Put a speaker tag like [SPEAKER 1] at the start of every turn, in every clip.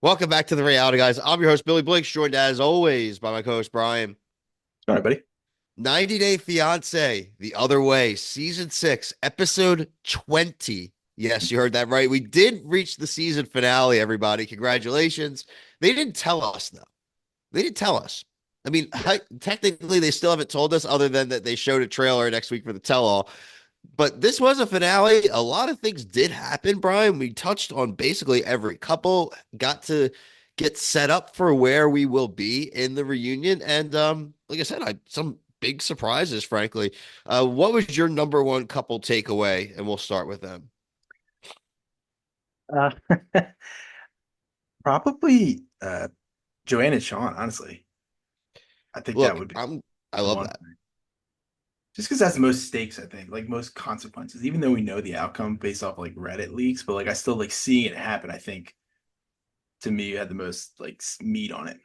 [SPEAKER 1] Welcome back to the reality, guys. I'm your host, Billy Blinks, joined as always by my co-host Brian.
[SPEAKER 2] All right, buddy.
[SPEAKER 1] 90 Day Fiancé, The Other Way, Season 6, Episode 20. Yes, you heard that right. We did reach the season finale, everybody. Congratulations. They didn't tell us, though. They didn't tell us. I mean,
[SPEAKER 2] Yeah.
[SPEAKER 1] technically, they still haven't told us, other than that they showed a trailer next week for the tell-all. But this was a finale. A lot of things did happen, Brian. We touched on basically every couple, got to get set up for where we will be in the reunion. And like I said, some big surprises, frankly. What was your number one couple takeaway? And we'll start with them.
[SPEAKER 2] Uh, probably Joanne and Sean, honestly. I think that
[SPEAKER 1] Look,
[SPEAKER 2] would be
[SPEAKER 1] I
[SPEAKER 2] the
[SPEAKER 1] love
[SPEAKER 2] one.
[SPEAKER 1] that.
[SPEAKER 2] Just because that's the most stakes, I think, like most consequences, even though we know the outcome based off like Reddit leaks, but like I still like seeing it happen, I think to me had the most like meat on it.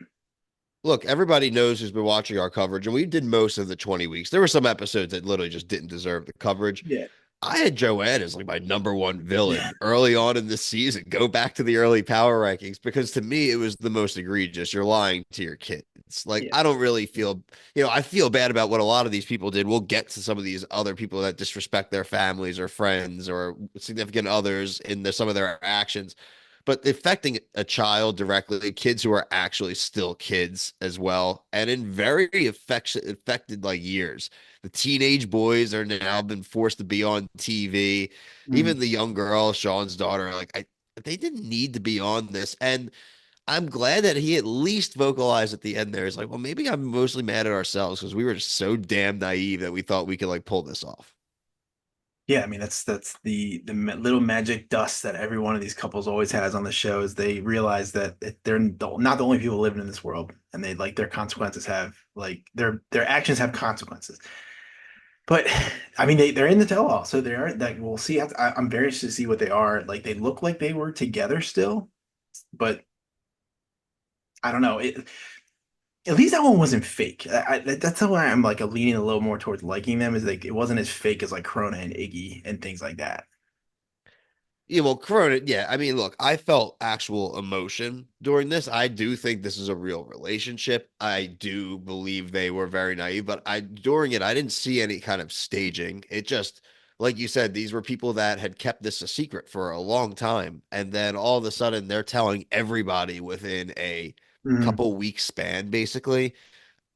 [SPEAKER 1] Look, everybody knows who's been watching our coverage, and we did most of the 20 weeks. There were some episodes that literally just didn't deserve the coverage.
[SPEAKER 2] Yeah.
[SPEAKER 1] I had Joanne as like my number one
[SPEAKER 2] Yeah.
[SPEAKER 1] villain early on in this season. Go back to the early power rankings because to me it was the most egregious. You're lying to your kids. Like
[SPEAKER 2] Yeah.
[SPEAKER 1] I don't really feel, I feel bad about what a lot of these people did. We'll get to some of these other people that disrespect their families or friends or significant others in some of their actions. But affecting a child directly, kids who are actually still kids as well, and in very affected like years. The teenage boys are now been forced to be on TV. Even
[SPEAKER 2] Mm.
[SPEAKER 1] the young girl, Sean's daughter, they didn't need to be on this. And I'm glad that he at least vocalized at the end there. It's like, well, maybe I'm mostly mad at ourselves because we were just so damn naive that we thought we could like pull this off.
[SPEAKER 2] Yeah, I mean that's little magic dust that every one of these couples always has on the show is they realize that they're not the only people living in this world, and they like their consequences have like their actions have consequences. But I mean they're in the tell-all, so they are like we'll see. I'm very interested to see what they are. Like they look like they were together still, but I don't know. At least that one wasn't fake. That's why I'm like leaning a little more towards liking them. Is like it wasn't as fake as like Krona and Iggy and things like that.
[SPEAKER 1] Yeah, well, Corona, yeah. I mean, look, I felt actual emotion during this. I do think this is a real relationship. I do believe they were very naive, but during it, I didn't see any kind of staging. It just, like you said, these were people that had kept this a secret for a long time. And then all of a sudden, they're telling everybody within a
[SPEAKER 2] Mhm.
[SPEAKER 1] couple weeks span, basically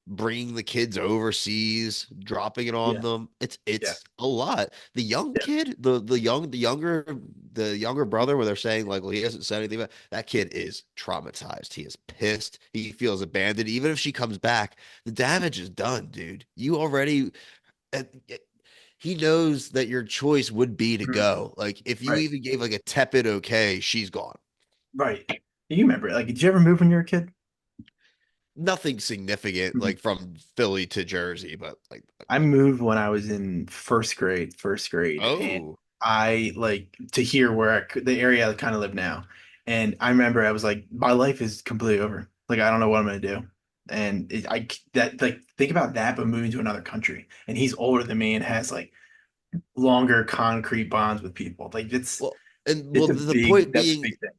[SPEAKER 1] bringing the kids overseas, dropping it on
[SPEAKER 2] Yeah,
[SPEAKER 1] them. It's
[SPEAKER 2] yeah,
[SPEAKER 1] it's a lot. The young
[SPEAKER 2] yeah.
[SPEAKER 1] kid, the younger brother, where they're saying like, well, he hasn't said anything about that kid is traumatized. He is pissed. He feels abandoned. Even if she comes back, the damage is done, dude. You already. uh, He knows that your choice would be to
[SPEAKER 2] Mhm.
[SPEAKER 1] go. Like if you
[SPEAKER 2] Right,
[SPEAKER 1] even gave like a tepid okay, she's gone.
[SPEAKER 2] right. You remember, like, did you ever move when you were a kid?
[SPEAKER 1] Nothing significant
[SPEAKER 2] Mhm.
[SPEAKER 1] like from Philly to Jersey, but like,
[SPEAKER 2] I moved when I was in first grade, and
[SPEAKER 1] oh.
[SPEAKER 2] I like to hear where the area I kind of live now. And I remember I was like, my life is completely over. Like, I don't know what I'm gonna do. And that like think about that, but moving to another country. And he's older than me and has like longer concrete bonds with people. Like
[SPEAKER 1] Well, and well,
[SPEAKER 2] it's a
[SPEAKER 1] the
[SPEAKER 2] big
[SPEAKER 1] point
[SPEAKER 2] that's a
[SPEAKER 1] being,
[SPEAKER 2] big thing.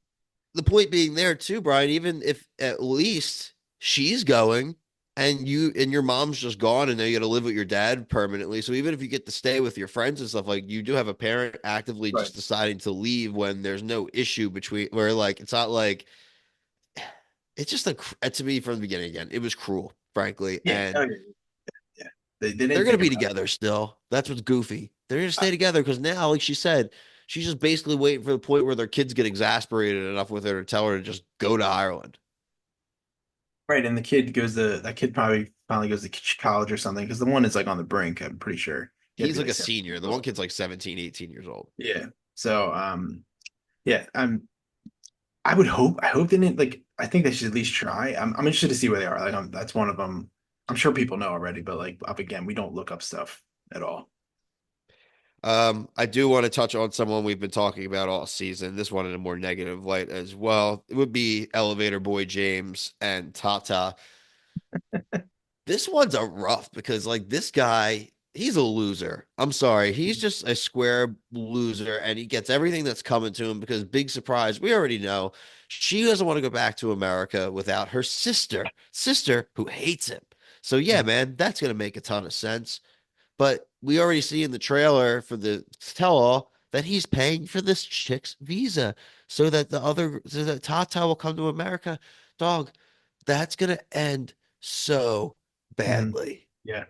[SPEAKER 1] the point being there too, Brian, even if at least she's going and your mom's just gone and now you got to live with your dad permanently. So even if you get to stay with your friends and stuff, like you do have a parent actively
[SPEAKER 2] Right.
[SPEAKER 1] just deciding to leave when there's no issue between where like it's not like it's just to me from the beginning again, it was cruel, frankly.
[SPEAKER 2] Yeah. Oh,
[SPEAKER 1] And
[SPEAKER 2] yeah. Yeah. They
[SPEAKER 1] they're
[SPEAKER 2] didn't
[SPEAKER 1] gonna
[SPEAKER 2] think
[SPEAKER 1] be
[SPEAKER 2] about
[SPEAKER 1] together still. That's what's goofy. They're gonna
[SPEAKER 2] it.
[SPEAKER 1] stay together because now, like she said, she's just basically waiting for the point where their kids get exasperated enough with her to tell her to just go to Ireland.
[SPEAKER 2] Right, and the kid goes to that kid probably finally goes to college or something because the one is like on the brink. I'm pretty sure he had to
[SPEAKER 1] He's
[SPEAKER 2] be
[SPEAKER 1] like
[SPEAKER 2] like
[SPEAKER 1] a
[SPEAKER 2] 17
[SPEAKER 1] senior.
[SPEAKER 2] years
[SPEAKER 1] The one
[SPEAKER 2] old.
[SPEAKER 1] kid's like 17, 18 years old.
[SPEAKER 2] Yeah. So yeah, I hope they didn't like I think they should at least try. I'm interested to see where they are. Like that's one of them. I'm sure people know already, but like up again, we don't look up stuff at all.
[SPEAKER 1] I do want to touch on someone we've been talking about all season. This one in a more negative light as well. It would be Elevator Boy James and Tata. This one's a rough because like this guy he's a loser. I'm sorry. He's just a square loser, and he gets everything that's coming to him because big surprise, we already know she doesn't want to go back to America without her sister who hates him. So yeah,
[SPEAKER 2] Mm.
[SPEAKER 1] man, that's gonna make a ton of sense. But we already see in the trailer for the tell-all that he's paying for this chick's visa so that Tata will come to America. Dog, that's gonna end so
[SPEAKER 2] Mhm.
[SPEAKER 1] badly.
[SPEAKER 2] Yeah.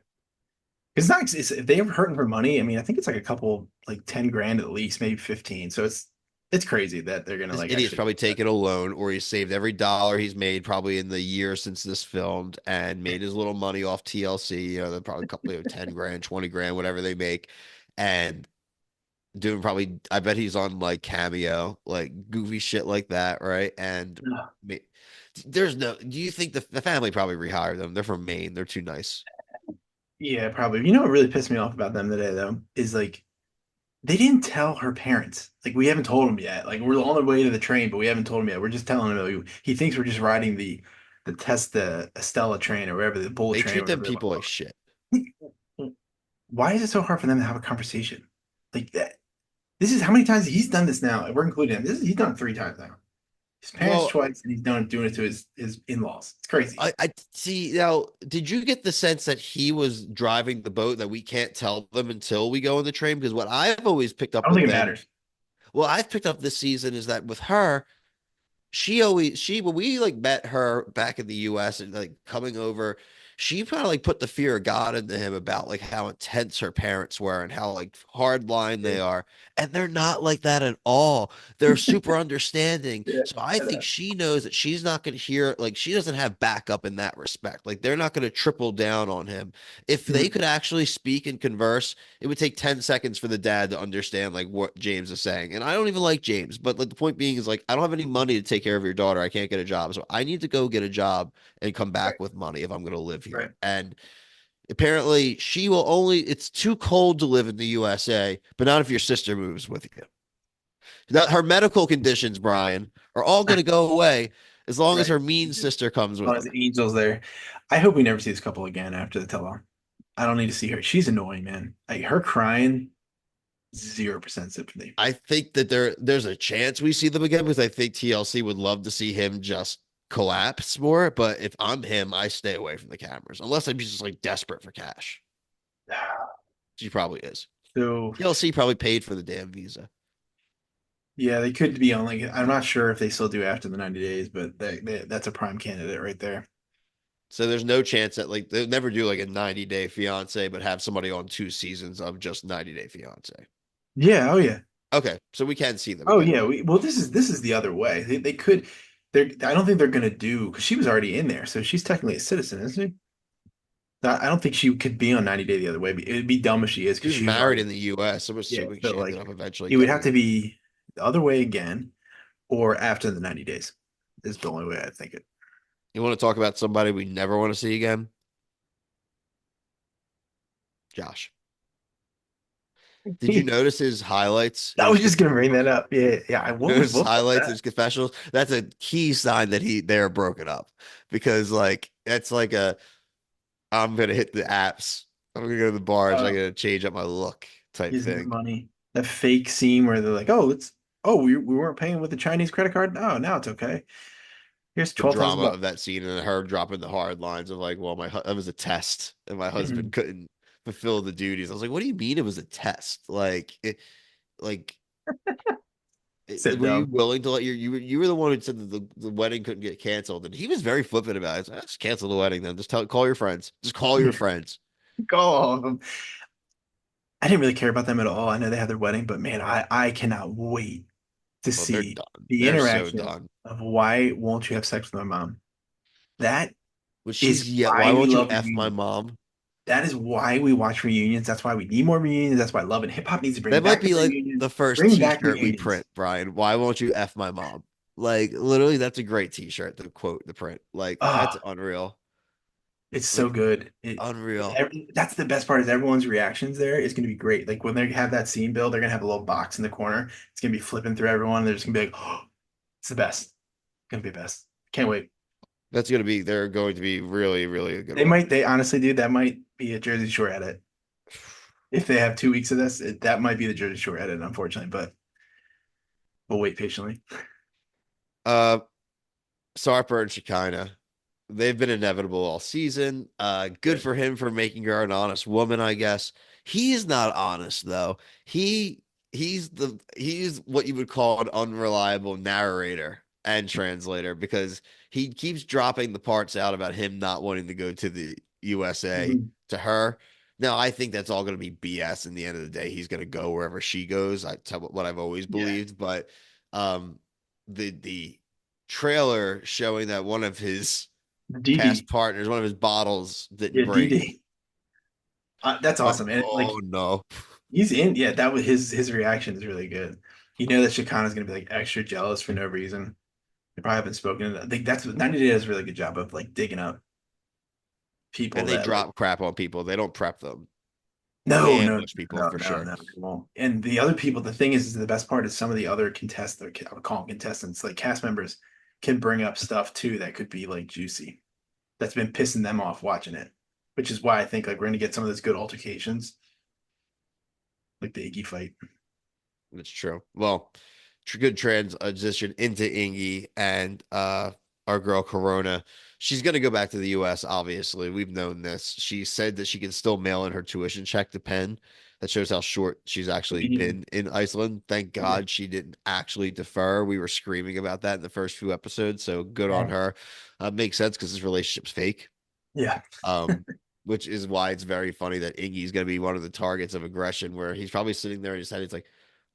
[SPEAKER 2] It's not, if they ever hurting for money, I mean, I think it's like a couple, like 10 grand at least, maybe 15. So it's crazy that they're gonna
[SPEAKER 1] This
[SPEAKER 2] like
[SPEAKER 1] idiot's
[SPEAKER 2] actually
[SPEAKER 1] probably
[SPEAKER 2] do that.
[SPEAKER 1] taken a loan or he's saved every dollar he's made probably in the year since this filmed and made his little money off TLC. You know, they're probably a couple of 10 grand, 20 grand, whatever they make. And doing probably, I bet he's on like Cameo, like goofy shit like that, right? And
[SPEAKER 2] Ugh.
[SPEAKER 1] ma- there's no, do you think the family probably rehired them? They're from Maine. They're too nice.
[SPEAKER 2] Yeah, probably. You know what really pissed me off about them today though is like they didn't tell her parents. Like we haven't told him yet. Like we're on the way to the train, but we haven't told him yet. We're just telling him that he thinks we're just riding the Estella train or whatever, the Bullet
[SPEAKER 1] They
[SPEAKER 2] train,
[SPEAKER 1] treat
[SPEAKER 2] or
[SPEAKER 1] them
[SPEAKER 2] whatever they
[SPEAKER 1] people
[SPEAKER 2] want
[SPEAKER 1] like
[SPEAKER 2] to
[SPEAKER 1] shit.
[SPEAKER 2] call it. Why is it so hard for them to have a conversation? Like that. This is how many times he's done this now. We're including him. He's done it 3 times now. His parents
[SPEAKER 1] Well,
[SPEAKER 2] twice, and he's done doing it to his in-laws. It's crazy.
[SPEAKER 1] I see now. Did you get the sense that he was driving the boat that we can't tell them until we go on the train? Because what I've always picked
[SPEAKER 2] I
[SPEAKER 1] up
[SPEAKER 2] don't
[SPEAKER 1] with
[SPEAKER 2] think it
[SPEAKER 1] them,
[SPEAKER 2] matters.
[SPEAKER 1] well, I've picked up this season is that with her, she when we like met her back in the US and like coming over, she kind of like put the fear of God into him about like how intense her parents were and how like hard line
[SPEAKER 2] Yeah,
[SPEAKER 1] they are. And they're not like that at all. They're super understanding.
[SPEAKER 2] yeah,
[SPEAKER 1] So I
[SPEAKER 2] I
[SPEAKER 1] think
[SPEAKER 2] know.
[SPEAKER 1] she knows that she's not going to hear like she doesn't have backup in that respect. Like they're not going to triple down on him. If they
[SPEAKER 2] Mhm.
[SPEAKER 1] could actually speak and converse, it would take 10 seconds for the dad to understand like what James is saying. And I don't even like James, but like the point being is like I don't have any money to take care of your daughter. I can't get a job. So I need to go get a job and come
[SPEAKER 2] Right,
[SPEAKER 1] back with money if I'm going to live
[SPEAKER 2] right.
[SPEAKER 1] here. And apparently she will only it's too cold to live in the USA, but not if your sister moves with you. That her medical conditions, Brian, are all going to go away as long as
[SPEAKER 2] Right.
[SPEAKER 1] her mean sister comes with
[SPEAKER 2] As
[SPEAKER 1] her.
[SPEAKER 2] angels there. I hope we never see this couple again after the tell-all. I don't need to see her. She's annoying, man. Like her crying, 0% sympathy.
[SPEAKER 1] I think that there's a chance we see them again because I think TLC would love to see him just collapse more. But if I'm him, I stay away from the cameras unless I'm just like desperate for cash. She probably is.
[SPEAKER 2] So
[SPEAKER 1] TLC probably paid for the damn visa.
[SPEAKER 2] yeah, they could be on like I'm not sure if they still do after the 90 days, but that's a prime candidate right there.
[SPEAKER 1] So there's no chance that like they'll never do like a 90-day fiance, but have somebody on 2 seasons of just 90-day fiance.
[SPEAKER 2] Yeah, oh yeah.
[SPEAKER 1] Okay, so we can see them
[SPEAKER 2] Oh
[SPEAKER 1] again.
[SPEAKER 2] yeah, well this is the other way. They could I don't think they're gonna do because she was already in there, so she's technically a citizen, isn't she? I don't think she could be on 90 Day the other way. It'd be dumb if she is
[SPEAKER 1] She
[SPEAKER 2] because
[SPEAKER 1] was
[SPEAKER 2] she was
[SPEAKER 1] married
[SPEAKER 2] already
[SPEAKER 1] in the US. I'm
[SPEAKER 2] yeah.
[SPEAKER 1] assuming
[SPEAKER 2] So
[SPEAKER 1] she ended
[SPEAKER 2] like
[SPEAKER 1] up eventually
[SPEAKER 2] it would have
[SPEAKER 1] getting.
[SPEAKER 2] to be the other way again or after the 90 days is the only way I think it.
[SPEAKER 1] You want to talk about somebody we never want to see again? Josh. Did you notice his highlights in
[SPEAKER 2] I
[SPEAKER 1] his
[SPEAKER 2] was just gonna bring that up. Yeah, yeah.
[SPEAKER 1] you
[SPEAKER 2] What
[SPEAKER 1] notice his
[SPEAKER 2] was
[SPEAKER 1] highlights in
[SPEAKER 2] that?
[SPEAKER 1] his confessionals? That's a key sign that they're broken up because like that's like a I'm gonna hit the apps. I'm gonna go to the bars. I'm
[SPEAKER 2] Uh,
[SPEAKER 1] gonna change up my look type
[SPEAKER 2] Using the
[SPEAKER 1] thing.
[SPEAKER 2] money. The fake scene where they're like, "Oh, we weren't paying with the Chinese credit card. Oh, now it's okay. Here's
[SPEAKER 1] The
[SPEAKER 2] 12,000
[SPEAKER 1] drama
[SPEAKER 2] bucks."
[SPEAKER 1] of that scene and her dropping the hard lines of like, well, that was a test and my husband
[SPEAKER 2] Mhm.
[SPEAKER 1] couldn't fulfill the duties. I was like, what do you mean it was a test? Like
[SPEAKER 2] So
[SPEAKER 1] were you
[SPEAKER 2] dumb.
[SPEAKER 1] willing to let you were the one who said that the wedding couldn't get canceled, and he was very flippant about it. He's like, just cancel the wedding then. Call your friends. Just call your friends.
[SPEAKER 2] Go all of them. I didn't really care about them at all. I know they had their wedding, but man, I cannot wait to
[SPEAKER 1] Well, they're
[SPEAKER 2] see
[SPEAKER 1] done.
[SPEAKER 2] the
[SPEAKER 1] They're so
[SPEAKER 2] interaction
[SPEAKER 1] done.
[SPEAKER 2] of why won't you have sex with my mom? That
[SPEAKER 1] When
[SPEAKER 2] is
[SPEAKER 1] she's yeah, why
[SPEAKER 2] why we
[SPEAKER 1] won't you
[SPEAKER 2] love
[SPEAKER 1] F my
[SPEAKER 2] reunions.
[SPEAKER 1] mom?
[SPEAKER 2] That is why we watch reunions. That's why we need more reunions. That's why love and hip hop needs to bring
[SPEAKER 1] That might
[SPEAKER 2] back the
[SPEAKER 1] be like
[SPEAKER 2] reunions.
[SPEAKER 1] the first
[SPEAKER 2] Bring back
[SPEAKER 1] t-shirt we
[SPEAKER 2] reunions.
[SPEAKER 1] print, Brian. Why won't you F my mom? Like literally, that's a great t-shirt to quote the print. Like that's
[SPEAKER 2] Oh,
[SPEAKER 1] unreal.
[SPEAKER 2] it's so
[SPEAKER 1] Like
[SPEAKER 2] good.
[SPEAKER 1] unreal.
[SPEAKER 2] That's the best part is everyone's reactions there is going to be great. Like when they have that scene build, they're going to have a little box in the corner. It's going to be flipping through everyone. They're just going to be like, oh, it's the best. It's going to be best. Can't wait.
[SPEAKER 1] They're going to be really, really a good
[SPEAKER 2] They
[SPEAKER 1] one.
[SPEAKER 2] might, they honestly do. That might be a Jersey Shore edit. if they have 2 weeks of this, that might be the Jersey Shore edit, unfortunately, but we'll wait patiently.
[SPEAKER 1] Uh, Sarper and Shekinah, they've been inevitable all season. Good
[SPEAKER 2] Good.
[SPEAKER 1] for him for making her an honest woman, I guess. He's not honest though. He he's what you would call an unreliable narrator and translator because he keeps dropping the parts out about him not wanting to go to the USA
[SPEAKER 2] Mhm.
[SPEAKER 1] to her. Now, I think that's all going to be BS in the end of the day. He's going to go wherever she goes. That's what I've always
[SPEAKER 2] Yeah.
[SPEAKER 1] believed, but um the trailer showing that one of his past
[SPEAKER 2] DD.
[SPEAKER 1] partners, one of his bottles didn't
[SPEAKER 2] Yeah,
[SPEAKER 1] break.
[SPEAKER 2] DD. That's
[SPEAKER 1] Like,
[SPEAKER 2] awesome. And like
[SPEAKER 1] oh no.
[SPEAKER 2] he's in, yeah, that was his reaction is really good. You know that Shikana's gonna be like extra jealous for no reason. They probably haven't spoken. I think that's what 90 Day does a really good job of like digging up people
[SPEAKER 1] And they
[SPEAKER 2] that like
[SPEAKER 1] drop crap on people. They don't prep them.
[SPEAKER 2] no,
[SPEAKER 1] They
[SPEAKER 2] no,
[SPEAKER 1] ambush people
[SPEAKER 2] no,
[SPEAKER 1] for
[SPEAKER 2] no,
[SPEAKER 1] sure.
[SPEAKER 2] no, they won't. And the other people, the thing is the best part is some of the other contestants, I would call them contestants, like cast members, can bring up stuff too that could be like juicy. That's been pissing them off watching it, which is why I think like we're gonna get some of those good altercations, like the Iggy fight.
[SPEAKER 1] That's true. Well, good transition into Ingy and our girl Corona. She's going to go back to the US, obviously. We've known this. She said that she can still mail in her tuition check to Penn. That shows how short she's actually
[SPEAKER 2] Mhm.
[SPEAKER 1] been in Iceland. Thank
[SPEAKER 2] Yeah.
[SPEAKER 1] God she didn't actually defer. We were screaming about that in the first few episodes, so good on her. Makes sense because this relationship's fake.
[SPEAKER 2] Yeah.
[SPEAKER 1] Um, which is why it's very funny that Iggy's going to be one of the targets of aggression, where he's probably sitting there in his head. He's like,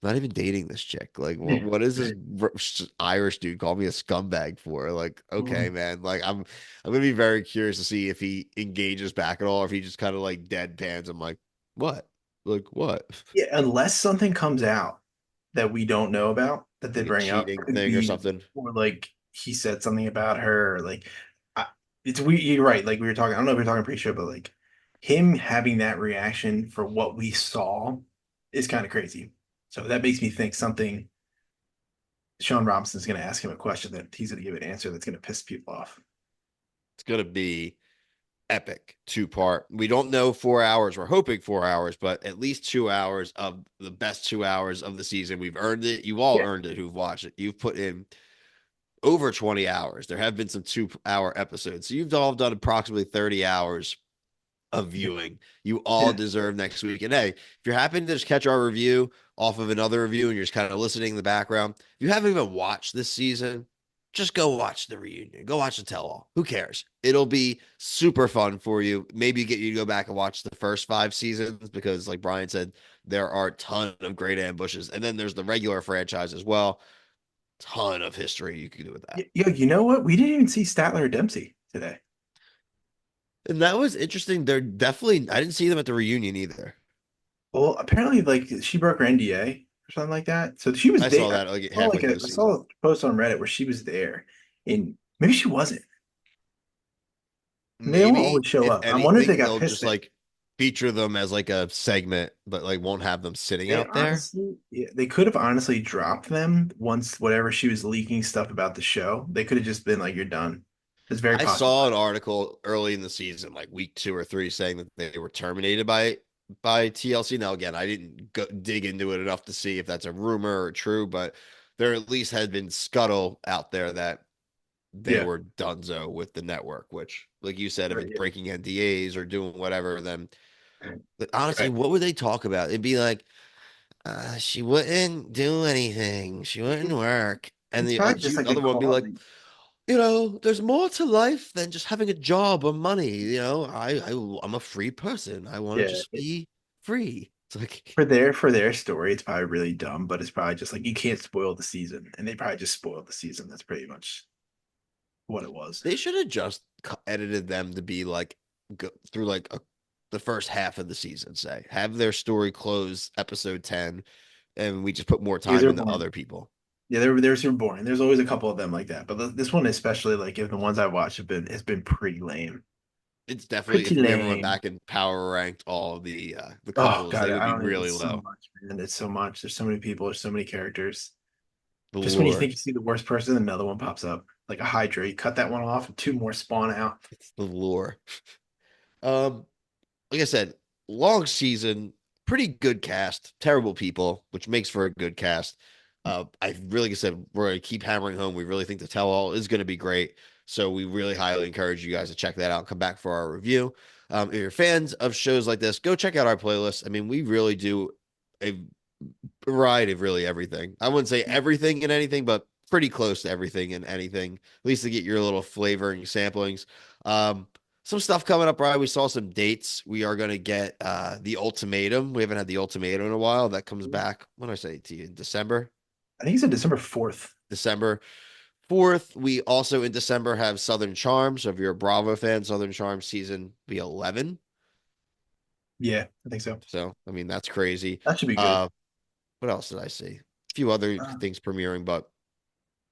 [SPEAKER 1] I'm not even dating this chick. Like, what is this Irish dude call me a scumbag for? Like, okay,
[SPEAKER 2] Mhm.
[SPEAKER 1] man. Like, I'm gonna be very curious to see if he engages back at all, or if he just kind of like deadpans. I'm like, what? Like, what?
[SPEAKER 2] Yeah, unless something comes out that we don't know about that they
[SPEAKER 1] Like a
[SPEAKER 2] bring up,
[SPEAKER 1] cheating
[SPEAKER 2] could
[SPEAKER 1] thing or
[SPEAKER 2] be
[SPEAKER 1] something?
[SPEAKER 2] or like he said something about her, or like I, it's we. You're right. Like we were talking. I don't know if we are talking pre-show, but like him having that reaction for what we saw is kind of crazy. So that makes me think something. Sean Robinson's going to ask him a question that he's going to give an answer that's going to piss people off.
[SPEAKER 1] It's gonna be epic two-part. We don't know 4 hours. We're hoping 4 hours, but at least 2 hours of the best 2 hours of the season. We've earned it. You've all
[SPEAKER 2] Yeah.
[SPEAKER 1] earned it who've watched it. You've put in over 20 hours. There have been some 2 hour episodes. So you've all done approximately 30 hours of viewing. You all
[SPEAKER 2] Yeah.
[SPEAKER 1] deserve next week. And hey, if you're happy to just catch our review off of another review and you're just kind of listening in the background, if you haven't even watched this season, just go watch the reunion. Go watch the tell all. Who cares? It'll be super fun for you. Maybe get you to go back and watch the first 5 seasons because, like Brian said, there are a ton of great ambushes. And then there's the regular franchise as well. Ton of history you can do with that.
[SPEAKER 2] Yo, you know what? We didn't even see Statler or Dempsey today.
[SPEAKER 1] And that was interesting. They're definitely, I didn't see them at the reunion either.
[SPEAKER 2] Well, apparently, like she broke her NDA or something like that. So she was
[SPEAKER 1] I saw
[SPEAKER 2] there.
[SPEAKER 1] that like halfway through the
[SPEAKER 2] I saw
[SPEAKER 1] season.
[SPEAKER 2] a post on Reddit where she was there, and maybe she wasn't. And they don't
[SPEAKER 1] Maybe
[SPEAKER 2] always show
[SPEAKER 1] if
[SPEAKER 2] up. I wonder if they
[SPEAKER 1] anything,
[SPEAKER 2] got
[SPEAKER 1] they'll
[SPEAKER 2] pissed
[SPEAKER 1] just
[SPEAKER 2] at.
[SPEAKER 1] like feature them as like a segment, but like won't have them sitting
[SPEAKER 2] They
[SPEAKER 1] out there.
[SPEAKER 2] honestly, yeah, they could have honestly dropped them once whatever she was leaking stuff about the show. They could have just been like, "You're done." It's very
[SPEAKER 1] I
[SPEAKER 2] possible.
[SPEAKER 1] saw an article early in the season, like week 2 or 3, saying that they were terminated by TLC. Now, again, I didn't go, dig into it enough to see if that's a rumor or true, but there at least had been scuttle out there that they
[SPEAKER 2] Yeah,
[SPEAKER 1] were donezo with the network. Which, like you said, if
[SPEAKER 2] right.
[SPEAKER 1] it's
[SPEAKER 2] Yeah,
[SPEAKER 1] breaking NDAs or doing whatever, then but honestly,
[SPEAKER 2] right.
[SPEAKER 1] what would they talk about? It'd be like, she wouldn't do anything. She wouldn't work. And
[SPEAKER 2] It's
[SPEAKER 1] the
[SPEAKER 2] probably just like a
[SPEAKER 1] other one would be
[SPEAKER 2] call.
[SPEAKER 1] like, there's more to life than just having a job or money. I'm a free person. I want to
[SPEAKER 2] Yeah,
[SPEAKER 1] just be free. It's like
[SPEAKER 2] for their story, it's probably really dumb, but it's probably just like you can't spoil the season, and they probably just spoiled the season. That's pretty much what it was.
[SPEAKER 1] they should have just edited them to be like go through like the first half of the season, say, have their story close episode 10, and we just put more
[SPEAKER 2] Because
[SPEAKER 1] time
[SPEAKER 2] they're
[SPEAKER 1] into
[SPEAKER 2] boring.
[SPEAKER 1] other people.
[SPEAKER 2] Yeah, they're super boring. There's always a couple of them like that, but this one especially, like if the ones I watched have been, has been pretty lame.
[SPEAKER 1] It's definitely
[SPEAKER 2] Pretty
[SPEAKER 1] if we ever went
[SPEAKER 2] lame.
[SPEAKER 1] back and power ranked all of the
[SPEAKER 2] Oh
[SPEAKER 1] couples,
[SPEAKER 2] God,
[SPEAKER 1] they would
[SPEAKER 2] I
[SPEAKER 1] be
[SPEAKER 2] don't even.
[SPEAKER 1] really
[SPEAKER 2] It's so
[SPEAKER 1] low.
[SPEAKER 2] much, man. It's so much. There's so many people. There's so many characters.
[SPEAKER 1] The
[SPEAKER 2] Just when you
[SPEAKER 1] lure.
[SPEAKER 2] think you see the worst person, another one pops up, like a Hydra. You cut that one off, and two more spawn out.
[SPEAKER 1] It's the lure. Um, like I said, long season. pretty good cast, terrible people, which makes for a good cast. I really, like I said, we're going to keep hammering home. We really think the tell all is going to be great. So we really highly encourage you guys to check that out and come back for our review. If you're fans of shows like this, go check out our playlist. I mean, we really do a variety of really everything. I wouldn't say everything and anything, but pretty close to everything and anything, at least to get your little flavor and samplings. Um, some stuff coming up, right? We saw some dates. We are going to get the ultimatum. We haven't had the ultimatum in a while. That comes back, when did I say to you, in December?
[SPEAKER 2] I think he said December 4th.
[SPEAKER 1] December 4th. We also in December have Southern Charm. So if you're a Bravo fan, Southern Charm season be 11.
[SPEAKER 2] Yeah, I think so.
[SPEAKER 1] So, I mean, that's crazy.
[SPEAKER 2] That should be good.
[SPEAKER 1] What else did I see? A few other
[SPEAKER 2] Uh,
[SPEAKER 1] things premiering, but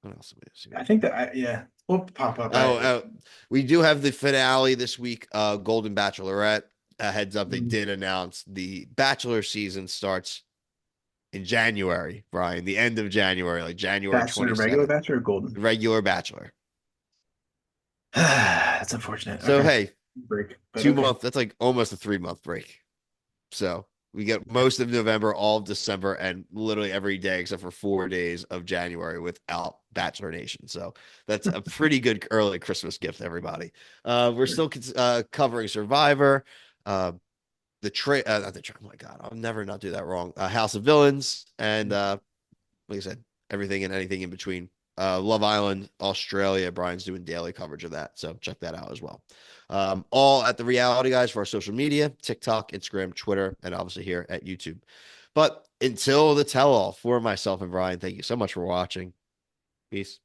[SPEAKER 1] what else did we see?
[SPEAKER 2] I think that yeah, will pop up.
[SPEAKER 1] Oh, we do have the finale this week. Golden Bachelorette. Heads up, they
[SPEAKER 2] Mm,
[SPEAKER 1] did announce the Bachelor season starts in January, Brian. The end of January, like January
[SPEAKER 2] Bachelor, regular
[SPEAKER 1] 27th.
[SPEAKER 2] Bachelor or Golden?
[SPEAKER 1] Regular Bachelor.
[SPEAKER 2] That's unfortunate.
[SPEAKER 1] So
[SPEAKER 2] Okay,
[SPEAKER 1] hey,
[SPEAKER 2] break, but
[SPEAKER 1] two
[SPEAKER 2] okay.
[SPEAKER 1] month. That's like almost a 3 month break. So we get most of November, all of December, and literally every day except for 4 days of January without Bachelor Nation. So that's a pretty good early Christmas gift, everybody. We're still covering Survivor, uh, not the oh my God, I'll never not do that wrong. House of Villains, and like I said, everything and anything in between. Love Island, Australia. Brian's doing daily coverage of that, so check that out as well. All at the Reality Guys for our social media: TikTok, Instagram, Twitter, and obviously here at YouTube. But until the tell all, for myself and Brian, thank you so much for watching. Peace.